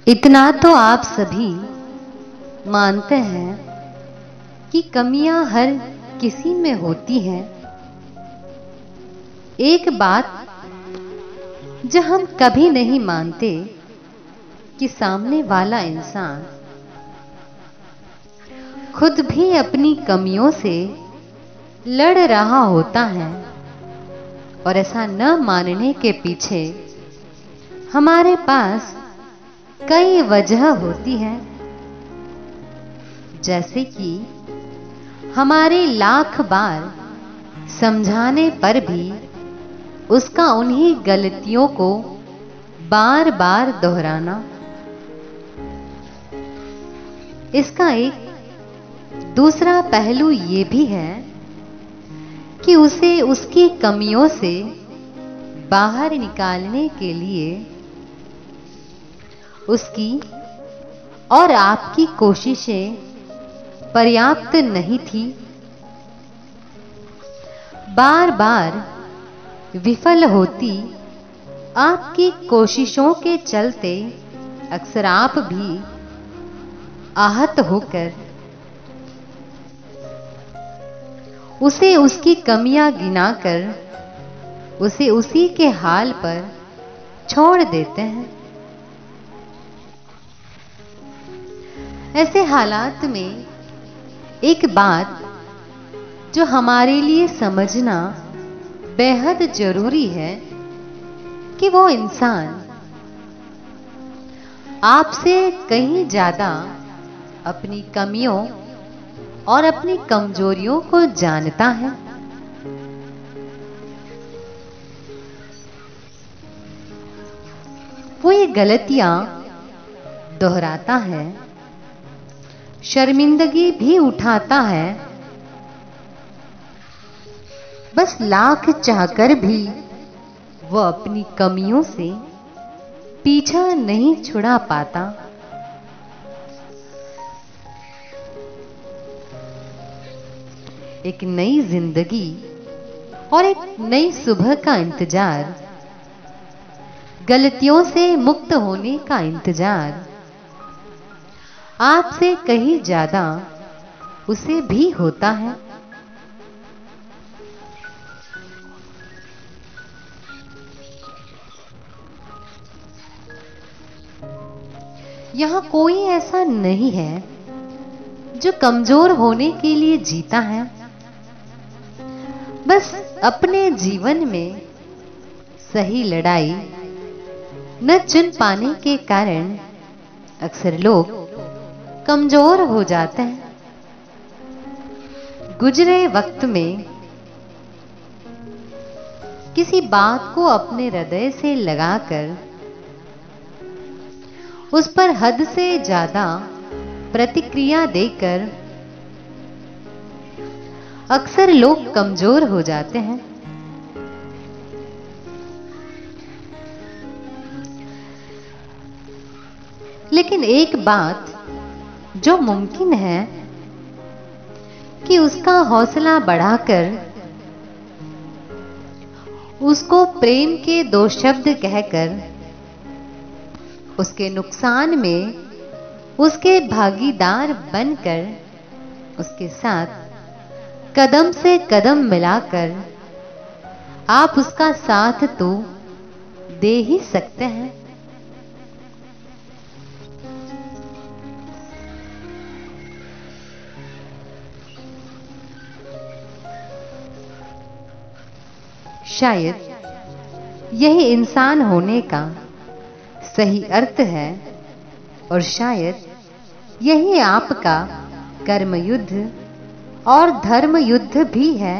इतना तो आप सभी मानते हैं कि कमियां हर किसी में होती हैं। एक बात जो हम कभी नहीं मानते कि सामने वाला इंसान खुद भी अपनी कमियों से लड़ रहा होता है, और ऐसा न मानने के पीछे हमारे पास कई वजह होती है। जैसे कि हमारे लाख बार समझाने पर भी उसका उन्हीं गलतियों को बार बार दोहराना। इसका एक दूसरा पहलू ये भी है कि उसे उसकी कमियों से बाहर निकालने के लिए उसकी और आपकी कोशिशें पर्याप्त नहीं थी। बार बार विफल होती आपकी कोशिशों के चलते अक्सर आप भी आहत होकर उसे उसकी कमियां गिनाकर उसे उसी के हाल पर छोड़ देते हैं। ऐसे हालात में एक बात जो हमारे लिए समझना बेहद जरूरी है कि वो इंसान आपसे कहीं ज्यादा अपनी कमियों और अपनी कमजोरियों को जानता है। वो ये गलतियां दोहराता है, शर्मिंदगी भी उठाता है, बस लाख चाहकर भी वो अपनी कमियों से पीछा नहीं छुड़ा पाता। एक नई जिंदगी और एक नई सुबह का इंतजार, गलतियों से मुक्त होने का इंतजार आपसे कहीं ज्यादा उसे भी होता है। यहां कोई ऐसा नहीं है जो कमजोर होने के लिए जीता है। बस अपने जीवन में सही लड़ाई न चुन पाने के कारण अक्सर लोग कमजोर हो जाते हैं। गुजरे वक्त में किसी बात को अपने हृदय से लगाकर उस पर हद से ज्यादा प्रतिक्रिया देकर अक्सर लोग कमजोर हो जाते हैं। लेकिन एक बात जो मुमकिन है कि उसका हौसला बढ़ाकर उसको प्रेम के दो शब्द कहकर उसके नुकसान में उसके भागीदार बनकर उसके साथ कदम से कदम मिलाकर आप उसका साथ तो दे ही सकते हैं। शायद यही इंसान होने का सही अर्थ है, और शायद यही आपका कर्म युद्ध और धर्म युद्ध भी है।